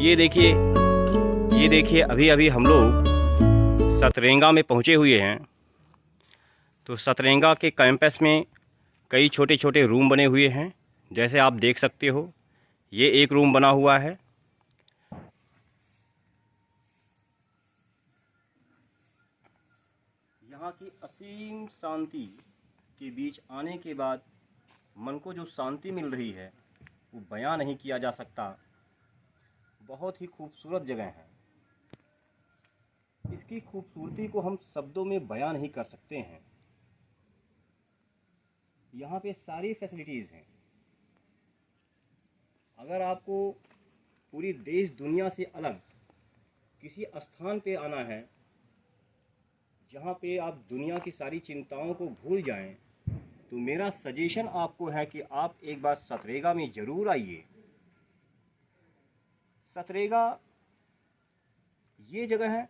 ये देखिए अभी अभी हम लोग सतरेंगा में पहुँचे हुए हैं। तो सतरेंगा के कैंपस में कई छोटे छोटे रूम बने हुए हैं। जैसे आप देख सकते हो, ये एक रूम बना हुआ है। यहाँ की असीम शांति के बीच आने के बाद मन को जो शांति मिल रही है वो बयां नहीं किया जा सकता। बहुत ही खूबसूरत जगह है। इसकी खूबसूरती को हम शब्दों में बयां नहीं कर सकते हैं। यहाँ पे सारी फैसिलिटीज़ हैं। अगर आपको पूरी देश दुनिया से अलग किसी स्थान पे आना है जहाँ पे आप दुनिया की सारी चिंताओं को भूल जाएं, तो मेरा सजेशन आपको है कि आप एक बार सतरेगा में ज़रूर आइए। सतरेगा ये जगह है,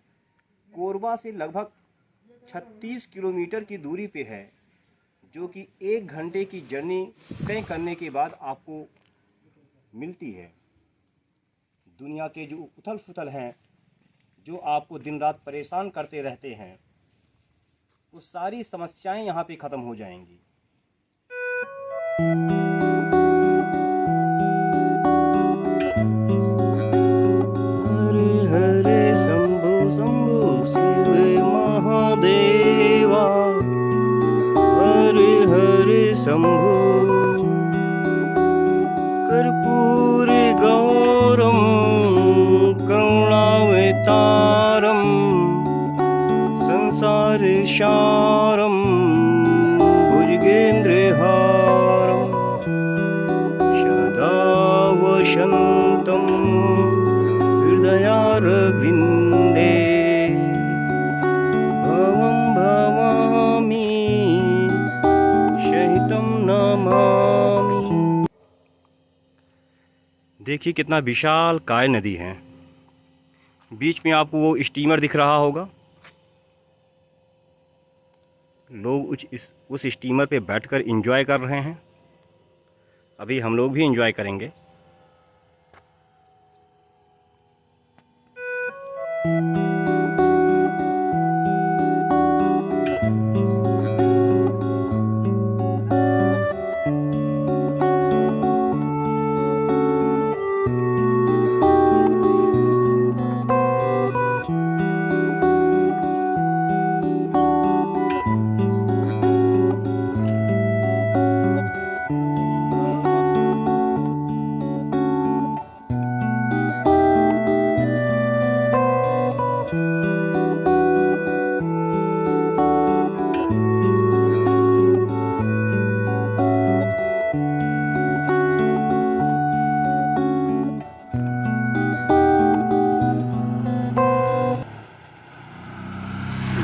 कोरबा से लगभग 36 किलोमीटर की दूरी पे है, जो कि 1 घंटे की जर्नी तय करने के बाद आपको मिलती है। दुनिया के जो उथल पुथल हैं, जो आपको दिन रात परेशान करते रहते हैं, वो सारी समस्याएं यहाँ पे ख़त्म हो जाएंगी। हरे हरे शंभो शंभो शिव महादेवा, हरे हरे शंभो कर्पूर गौरम करुणावतारम संसार सारम भुजगेन्द्रहारम सदा वसन्तं हृदयारविन्दे भवं भवामि सहितं नमामि। देखिए कितना विशाल काय नदी है। बीच में आपको वो स्टीमर दिख रहा होगा। लोग उस स्टीमर पे बैठकर एंजॉय कर रहे हैं। अभी हम लोग भी एंजॉय करेंगे।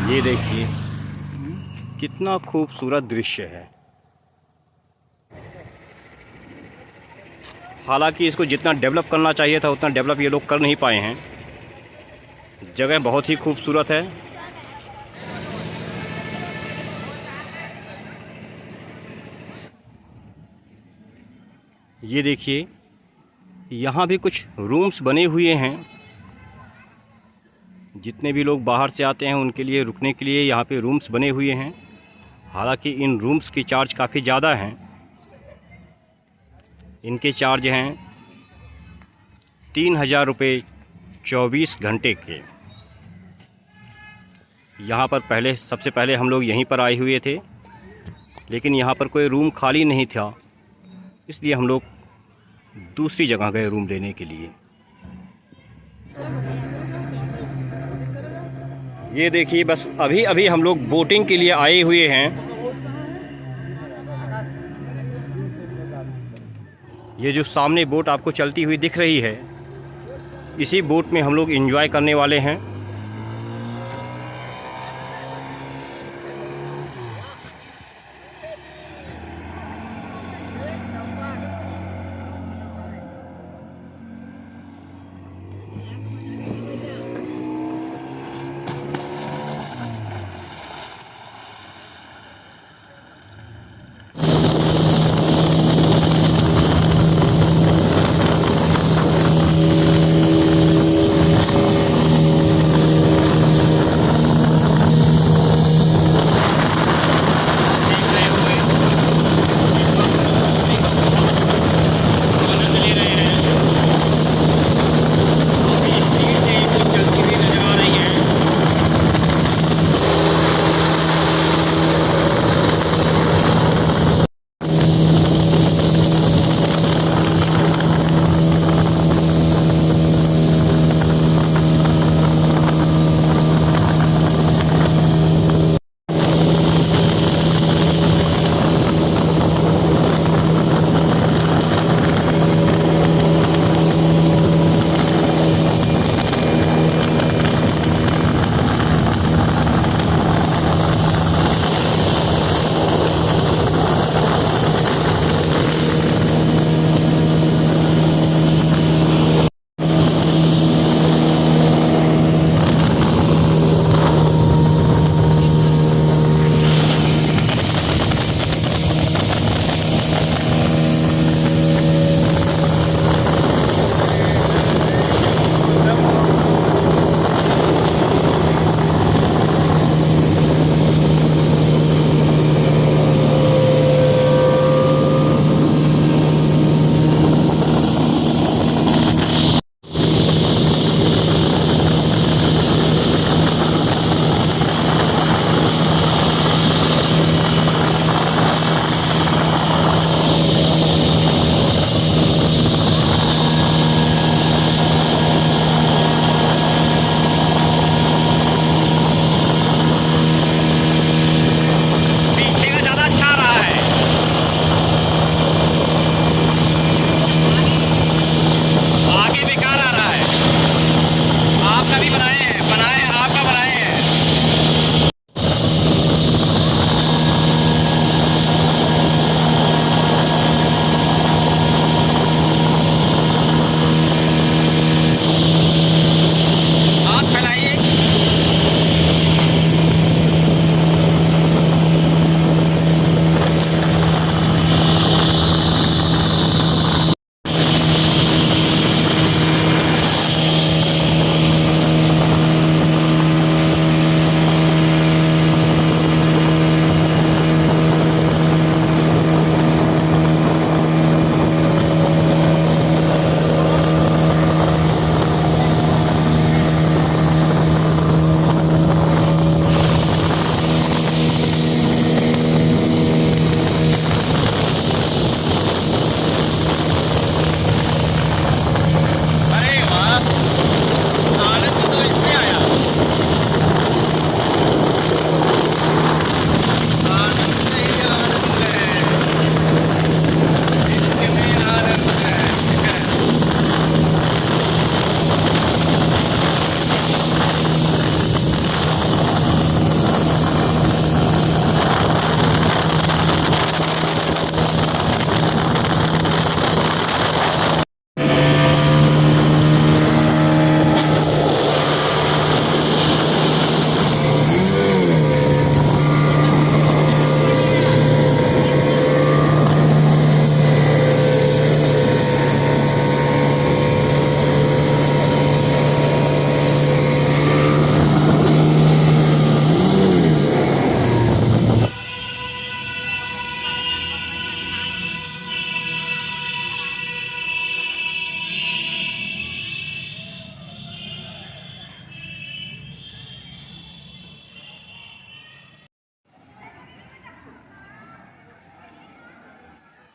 ये देखिए कितना खूबसूरत दृश्य है। हालांकि इसको जितना डेवलप करना चाहिए था उतना डेवलप ये लोग कर नहीं पाए हैं। जगह बहुत ही खूबसूरत है। ये देखिए यहाँ भी कुछ रूम्स बने हुए हैं। जितने भी लोग बाहर से आते हैं उनके लिए रुकने के लिए यहाँ पे रूम्स बने हुए हैं। हालांकि इन रूम्स की चार्ज काफ़ी ज़्यादा हैं। इनके चार्ज हैं 3000 रुपये 24 घंटे के। यहाँ पर सबसे पहले हम लोग यहीं पर आए हुए थे, लेकिन यहाँ पर कोई रूम खाली नहीं था, इसलिए हम लोग दूसरी जगह गए रूम लेने के लिए। ये देखिए बस अभी अभी हम लोग बोटिंग के लिए आए हुए हैं। ये जो सामने बोट आपको चलती हुई दिख रही है, इसी बोट में हम लोग एंजॉय करने वाले हैं।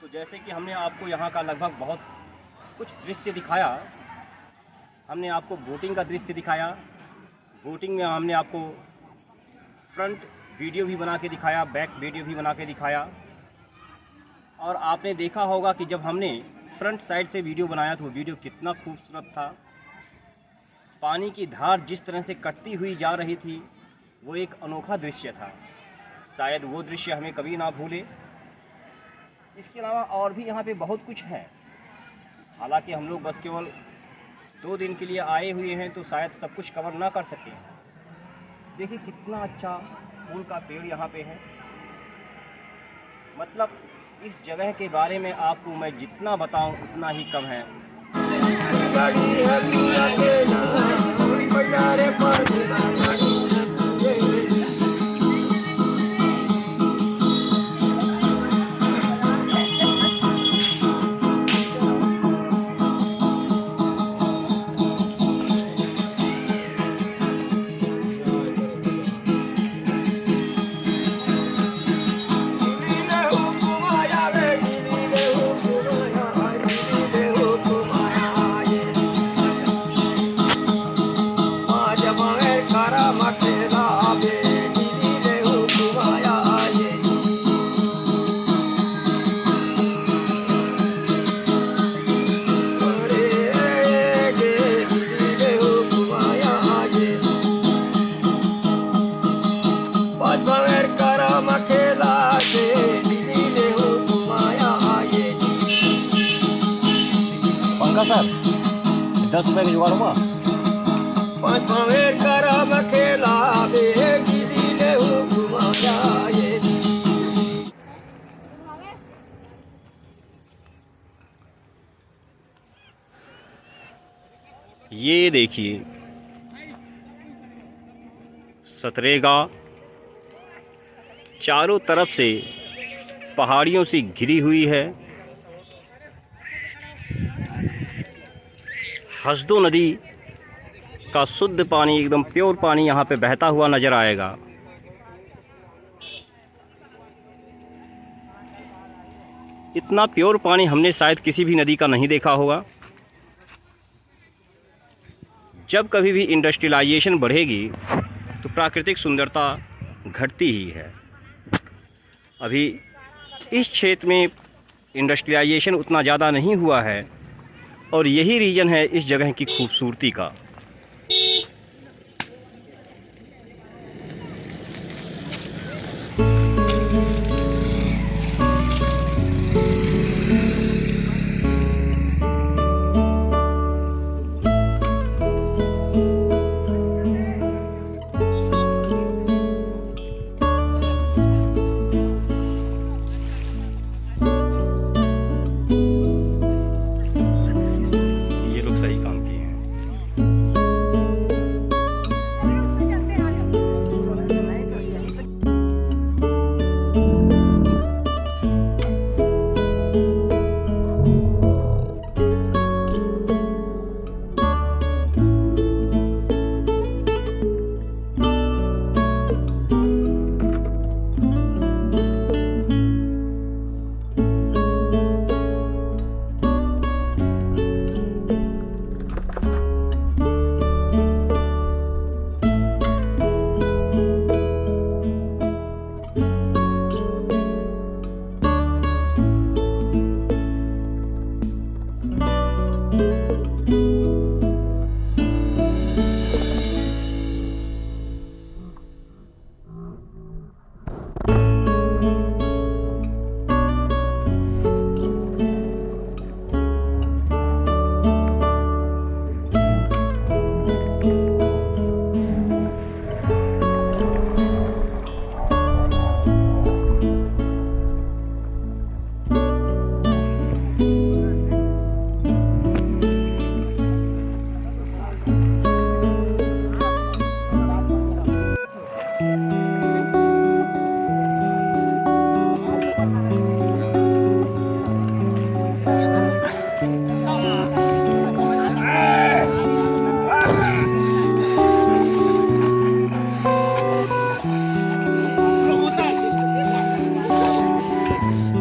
तो जैसे कि हमने आपको यहाँ का लगभग बहुत कुछ दृश्य दिखाया, हमने आपको बोटिंग का दृश्य दिखाया। बोटिंग में हमने आपको फ्रंट वीडियो भी बना के दिखाया, बैक वीडियो भी बना के दिखाया। और आपने देखा होगा कि जब हमने फ्रंट साइड से वीडियो बनाया तो वो वीडियो कितना खूबसूरत था। पानी की धार जिस तरह से कटती हुई जा रही थी वो एक अनोखा दृश्य था। शायद वो दृश्य हमें कभी ना भूले। इसके अलावा और भी यहाँ पे बहुत कुछ है। हालांकि हम लोग बस केवल 2 दिन के लिए आए हुए हैं तो शायद सब कुछ कवर ना कर सकें। देखिए कितना अच्छा फूल का पेड़ यहाँ पे है। मतलब इस जगह के बारे में आपको मैं जितना बताऊं उतना ही कम है। सर 10 रुपए का जुगाड़ हुआ। ये देखिए सतरेगा चारों तरफ से पहाड़ियों से घिरी हुई है। हसदो नदी का शुद्ध पानी, एकदम प्योर पानी यहाँ पे बहता हुआ नज़र आएगा। इतना प्योर पानी हमने शायद किसी भी नदी का नहीं देखा होगा। जब कभी भी इंडस्ट्रियलाइजेशन बढ़ेगी तो प्राकृतिक सुंदरता घटती ही है। अभी इस क्षेत्र में इंडस्ट्रियलाइजेशन उतना ज़्यादा नहीं हुआ है और यही रीज़न है इस जगह की खूबसूरती का।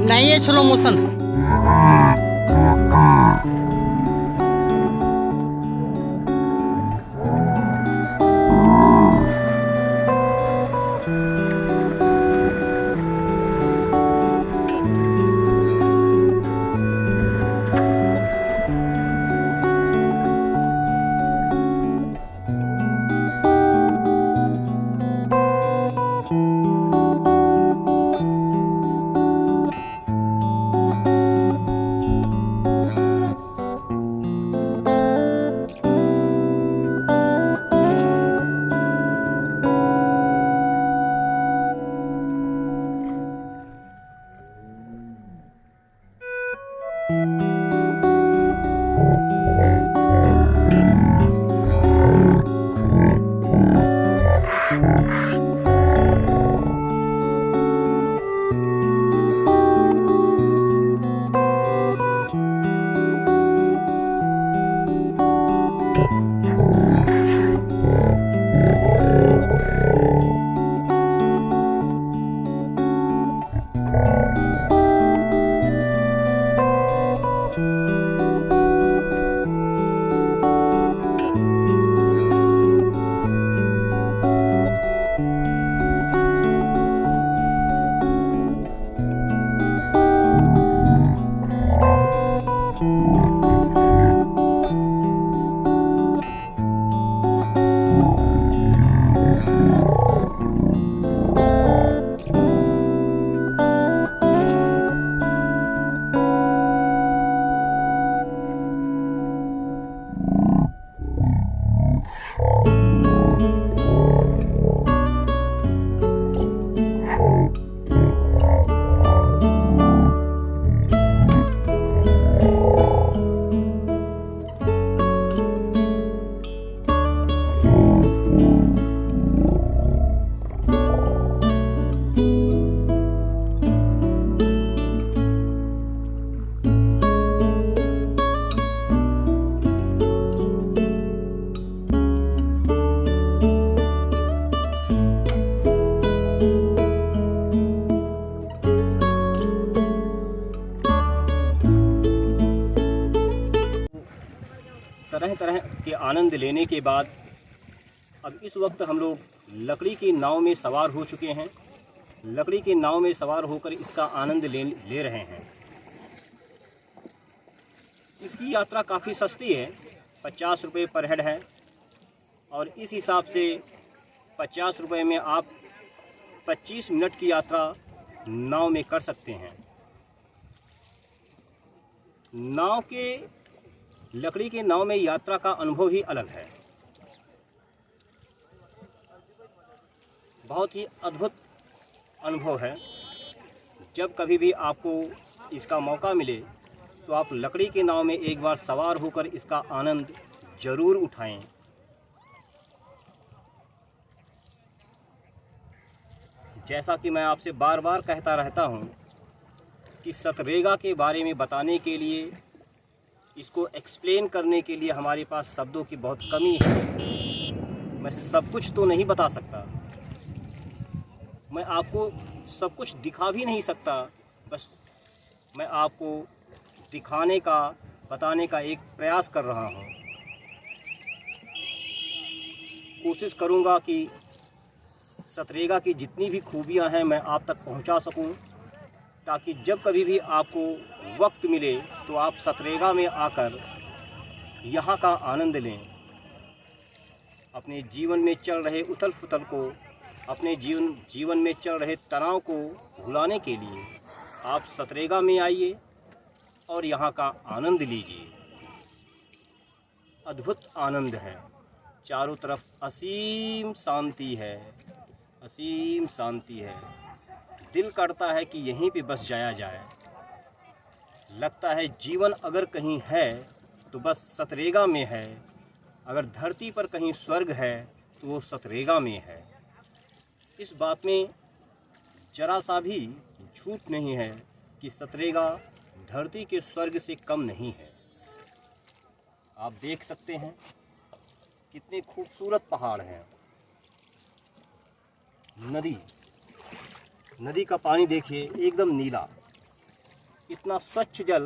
नहीं है स्लो मोशन। तरह तरह के आनंद लेने के बाद अब इस वक्त हम लोग लकड़ी की नाव में सवार हो चुके हैं। लकड़ी की नाव में सवार होकर इसका आनंद ले रहे हैं। इसकी यात्रा काफ़ी सस्ती है, 50 रुपये पर हेड है और इस हिसाब से 50 रुपये में आप 25 मिनट की यात्रा नाव में कर सकते हैं। लकड़ी के नाव में यात्रा का अनुभव ही अलग है। बहुत ही अद्भुत अनुभव है। जब कभी भी आपको इसका मौका मिले तो आप लकड़ी के नाव में एक बार सवार होकर इसका आनंद ज़रूर उठाएं। जैसा कि मैं आपसे बार बार कहता रहता हूं कि सतरेगा के बारे में बताने के लिए, इसको एक्सप्लेन करने के लिए हमारे पास शब्दों की बहुत कमी है। मैं सब कुछ तो नहीं बता सकता, मैं आपको सब कुछ दिखा भी नहीं सकता। बस मैं आपको दिखाने का, बताने का एक प्रयास कर रहा हूँ। कोशिश करूँगा कि सतरेगा की जितनी भी खूबियाँ हैं मैं आप तक पहुँचा सकूँ, ताकि जब कभी भी आपको वक्त मिले तो आप सतरेगा में आकर यहाँ का आनंद लें। अपने जीवन में चल रहे उथल पुथल को, अपने जीवन में चल रहे तनाव को भुलाने के लिए आप सतरेगा में आइए और यहाँ का आनंद लीजिए। अद्भुत आनंद है, चारों तरफ असीम शांति है, असीम शांति है। दिल करता है कि यहीं पे बस जाया जाए। लगता है जीवन अगर कहीं है तो बस सतरेगा में है। अगर धरती पर कहीं स्वर्ग है तो वो सतरेगा में है। इस बात में जरा सा भी झूठ नहीं है कि सतरेगा धरती के स्वर्ग से कम नहीं है। आप देख सकते हैं कितने खूबसूरत पहाड़ हैं। नदी का पानी देखिए, एकदम नीला। इतना स्वच्छ जल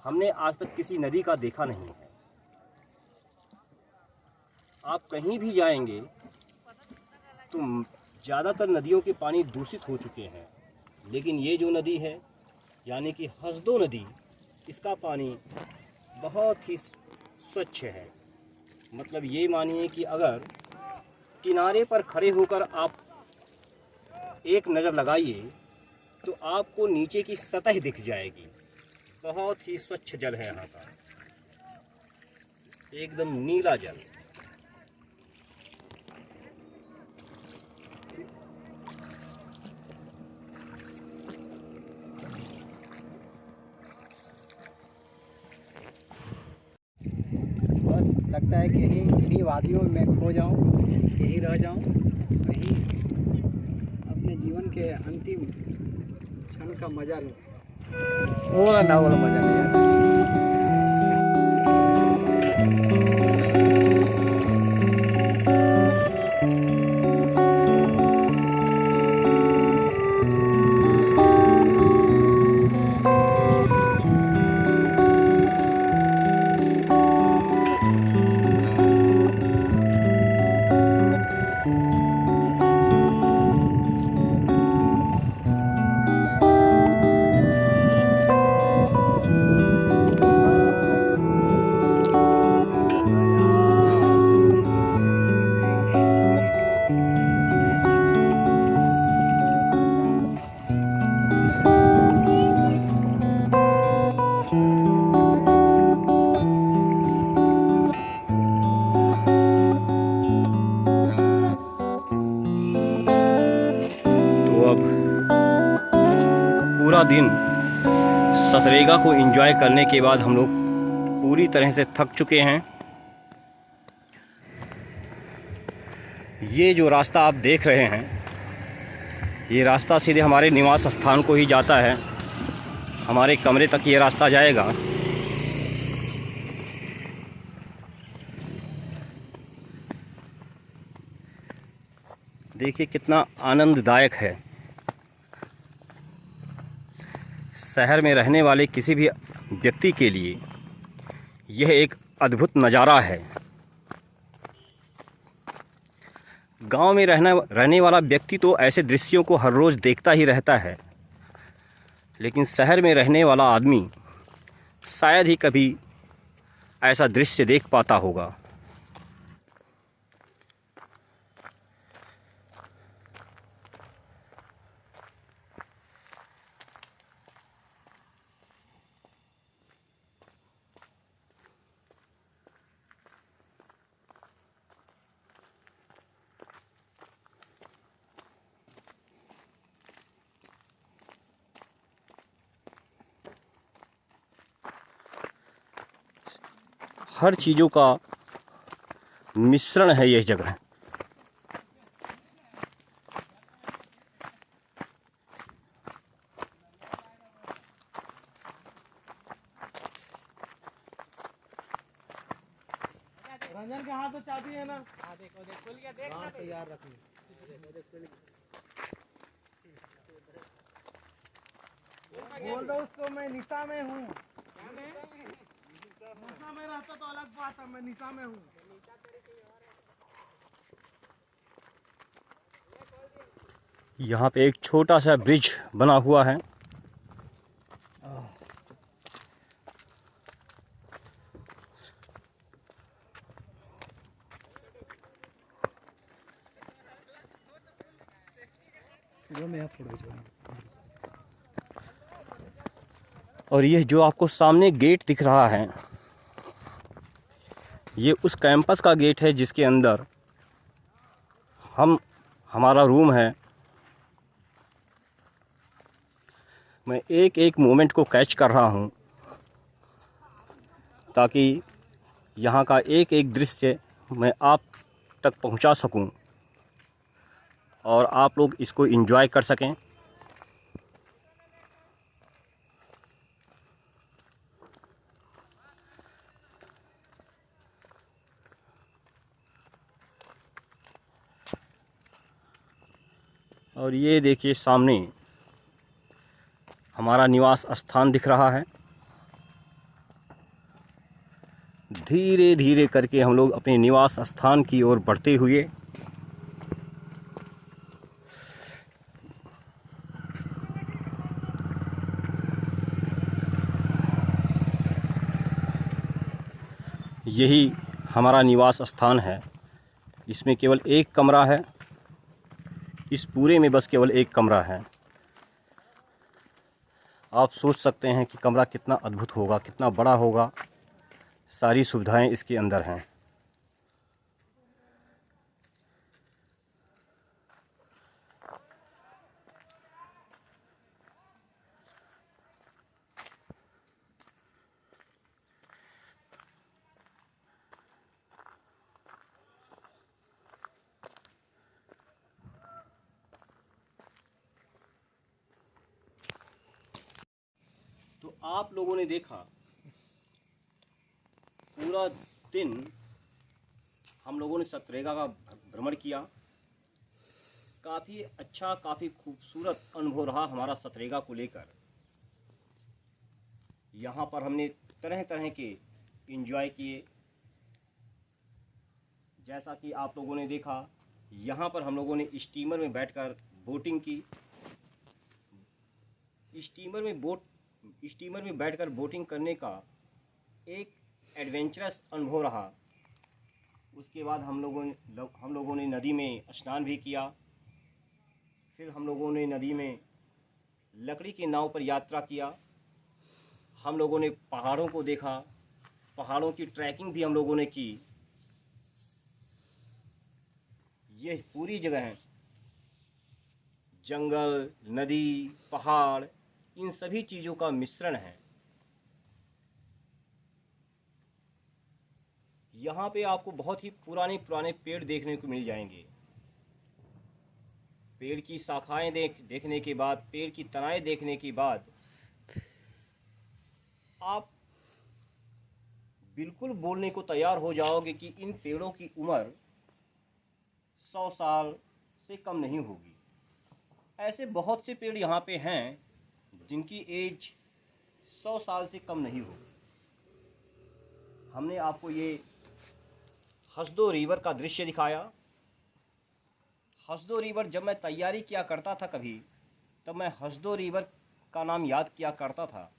हमने आज तक किसी नदी का देखा नहीं है। आप कहीं भी जाएंगे तो ज़्यादातर नदियों के पानी दूषित हो चुके हैं, लेकिन ये जो नदी है यानी कि हसदो नदी, इसका पानी बहुत ही स्वच्छ है। मतलब ये मानिए कि अगर किनारे पर खड़े होकर आप एक नज़र लगाइए तो आपको नीचे की सतह दिख जाएगी। बहुत ही स्वच्छ जल है यहाँ का, एकदम नीला जल। बस लगता है कि यही वादियों में मैं खो जाऊं, यही रह जाऊं, वहीं अपने जीवन के अंतिम क्षण का मजा लूं। वो ना वाला मजा नहीं आता। पूरा दिन सतरेगा को एंजॉय करने के बाद हम लोग पूरी तरह से थक चुके हैं। ये जो रास्ता आप देख रहे हैं, ये रास्ता सीधे हमारे निवास स्थान को ही जाता है। हमारे कमरे तक ये रास्ता जाएगा। देखिए कितना आनंददायक है। शहर में रहने वाले किसी भी व्यक्ति के लिए यह एक अद्भुत नज़ारा है। गांव में रहने वाला व्यक्ति तो ऐसे दृश्यों को हर रोज़ देखता ही रहता है, लेकिन शहर में रहने वाला आदमी शायद ही कभी ऐसा दृश्य देख पाता होगा। हर चीज़ों का मिश्रण है यह जगह। रंजन के हाथ तो चाबी है ना? हाँ देखो देख खुल गया, देखना तैयार रखिए। बोल दो उसको मैं निशा में हूँ। निशा में रहता तो अलग बात है, मैं निशा में हूँ। यहाँ पे एक छोटा सा ब्रिज बना हुआ है। और यह जो आपको सामने गेट दिख रहा है, ये उस कैंपस का गेट है जिसके अंदर हमारा रूम है। मैं एक एक मोमेंट को कैच कर रहा हूँ ताकि यहाँ का एक एक दृश्य मैं आप तक पहुँचा सकूँ और आप लोग इसको एंजॉय कर सकें। और ये देखिए सामने हमारा निवास स्थान दिख रहा है। धीरे धीरे करके हम लोग अपने निवास स्थान की ओर बढ़ते हुए यही हमारा निवास स्थान है। इसमें केवल एक कमरा है, इस पूरे में बस केवल एक कमरा है। आप सोच सकते हैं कि कमरा कितना अद्भुत होगा, कितना बड़ा होगा। सारी सुविधाएं इसके अंदर हैं। तो आप लोगों ने देखा पूरा दिन हम लोगों ने सतरेगा का भ्रमण किया। काफ़ी अच्छा, काफ़ी खूबसूरत अनुभव रहा हमारा सतरेगा को लेकर। यहाँ पर हमने तरह तरह के एंजॉय किए। जैसा कि आप लोगों ने देखा, यहाँ पर हम लोगों ने स्टीमर में बैठकर बोटिंग की। स्टीमर में बैठकर बोटिंग करने का एक एडवेंचरस अनुभव रहा। उसके बाद हम लोगों ने नदी में स्नान भी किया। फिर हम लोगों ने नदी में लकड़ी की नाव पर यात्रा किया। हम लोगों ने पहाड़ों को देखा, पहाड़ों की ट्रैकिंग भी हम लोगों ने की। ये पूरी जगह है, जंगल, नदी, पहाड़, इन सभी चीज़ों का मिश्रण है। यहाँ पे आपको बहुत ही पुराने पुराने पेड़ देखने को मिल जाएंगे। पेड़ की शाखाएं देखने के बाद, पेड़ की तनाएं देखने के बाद आप बिल्कुल बोलने को तैयार हो जाओगे कि इन पेड़ों की उम्र 100 साल से कम नहीं होगी। ऐसे बहुत से पेड़ यहाँ पे हैं जिनकी एज 100 साल से कम नहीं होगी। हमने आपको ये हसदो रिवर का दृश्य दिखाया। हसदो रिवर, जब मैं तैयारी किया करता था कभी, तब मैं हसदो रिवर का नाम याद किया करता था।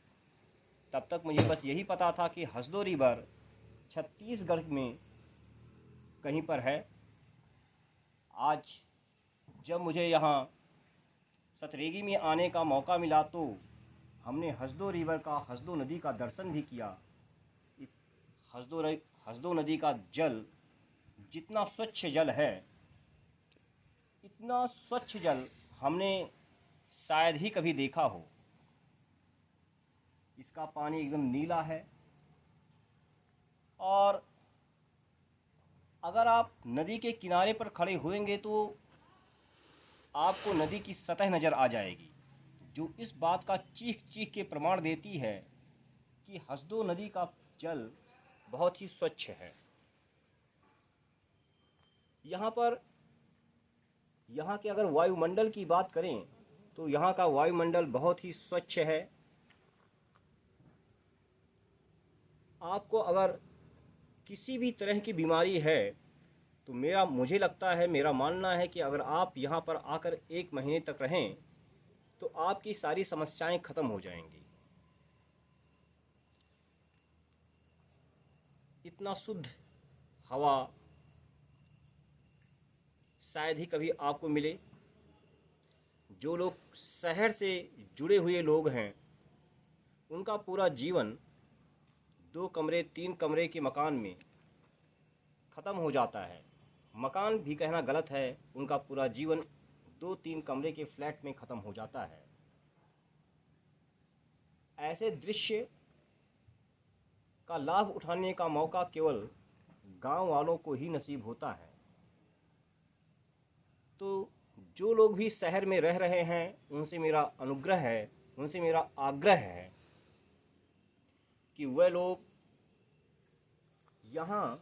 तब तक मुझे बस यही पता था कि हसदो रिवर छत्तीसगढ़ में कहीं पर है। आज जब मुझे यहाँ सतरेगी में आने का मौका मिला तो हमने हसदो रिवर का, हसदो नदी का दर्शन भी किया। हसदो नदी का जल जितना स्वच्छ जल है, इतना स्वच्छ जल हमने शायद ही कभी देखा हो। इसका पानी एकदम नीला है और अगर आप नदी के किनारे पर खड़े होंगे तो आपको नदी की सतह नज़र आ जाएगी, जो इस बात का चीख चीख के प्रमाण देती है कि हसदो नदी का जल बहुत ही स्वच्छ है। यहाँ के अगर वायुमंडल की बात करें तो यहाँ का वायुमंडल बहुत ही स्वच्छ है। आपको अगर किसी भी तरह की बीमारी है तो मुझे लगता है, मेरा मानना है कि अगर आप यहाँ पर आकर 1 महीने तक रहें तो आपकी सारी समस्याएं खत्म हो जाएंगी। इतना शुद्ध हवा शायद ही कभी आपको मिले। जो लोग शहर से जुड़े हुए लोग हैं, उनका पूरा जीवन 2 कमरे 3 कमरे के मकान में ख़त्म हो जाता है। मकान भी कहना गलत है, उनका पूरा जीवन 2-3 कमरे के फ्लैट में ख़त्म हो जाता है। ऐसे दृश्य का लाभ उठाने का मौका केवल गांव वालों को ही नसीब होता है। तो जो लोग भी शहर में रह रहे हैं, उनसे मेरा अनुग्रह है, उनसे मेरा आग्रह है कि वह लोग यहाँ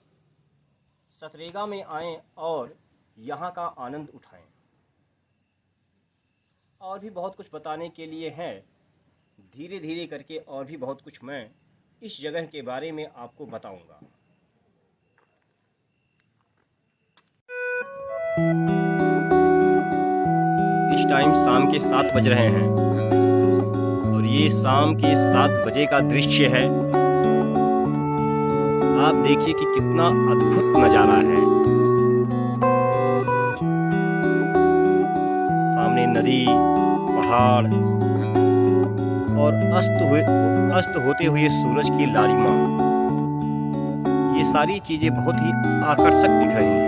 सतरेगा में आएं और यहाँ का आनंद उठाएं। और भी बहुत कुछ बताने के लिए है, धीरे धीरे करके और भी बहुत कुछ मैं इस जगह के बारे में आपको बताऊंगा। इस टाइम शाम के 7 बज रहे हैं और ये शाम के 7 बजे का दृश्य है। आप देखिए कि कितना अद्भुत नज़ारा है। सामने नदी, पहाड़ और अस्त होते हुए सूरज की लालिमा, ये सारी चीजें बहुत ही आकर्षक दिख रही हैं।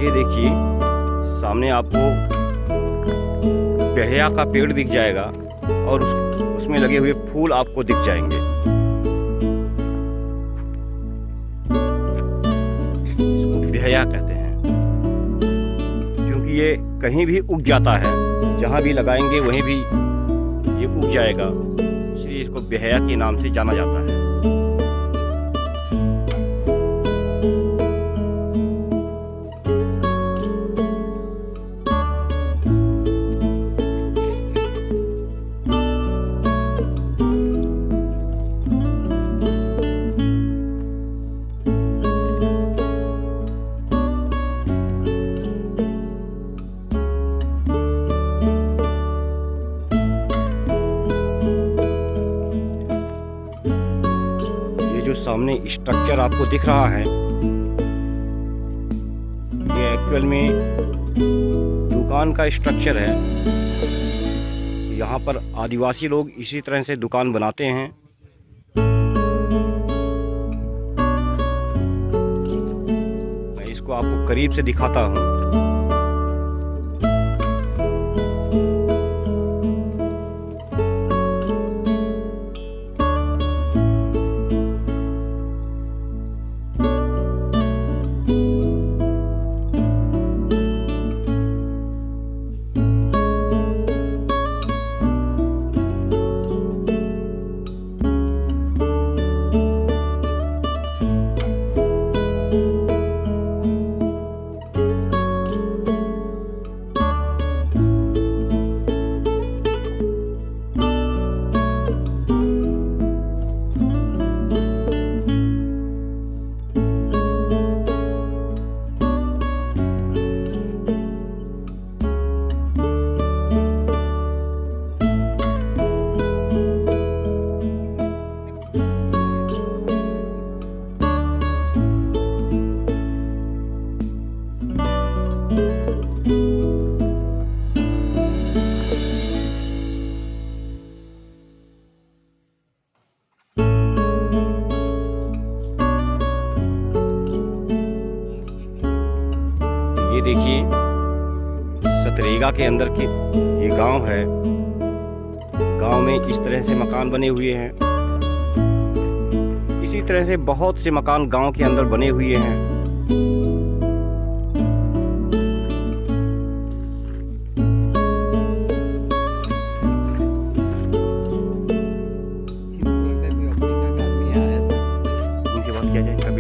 ये देखिए सामने आपको बेहया का पेड़ दिख जाएगा और उसमें लगे हुए फूल आपको दिख जाएंगे। इसको बेहया कहते हैं क्योंकि ये कहीं भी उग जाता है, जहाँ भी लगाएंगे वहीं भी ये उग जाएगा, इसलिए इसको बेहया के नाम से जाना जाता है। जो सामने स्ट्रक्चर आपको दिख रहा है, ये एक्चुअल में दुकान का स्ट्रक्चर है। यहाँ पर आदिवासी लोग इसी तरह से दुकान बनाते हैं। मैं इसको आपको करीब से दिखाता हूँ। ये देखिए सतरेगा के अंदर के ये गांव है। गांव में इस तरह से मकान बने हुए हैं। इसी तरह से बहुत से मकान गांव के अंदर बने हुए हैं। उनसे बात किया जाए।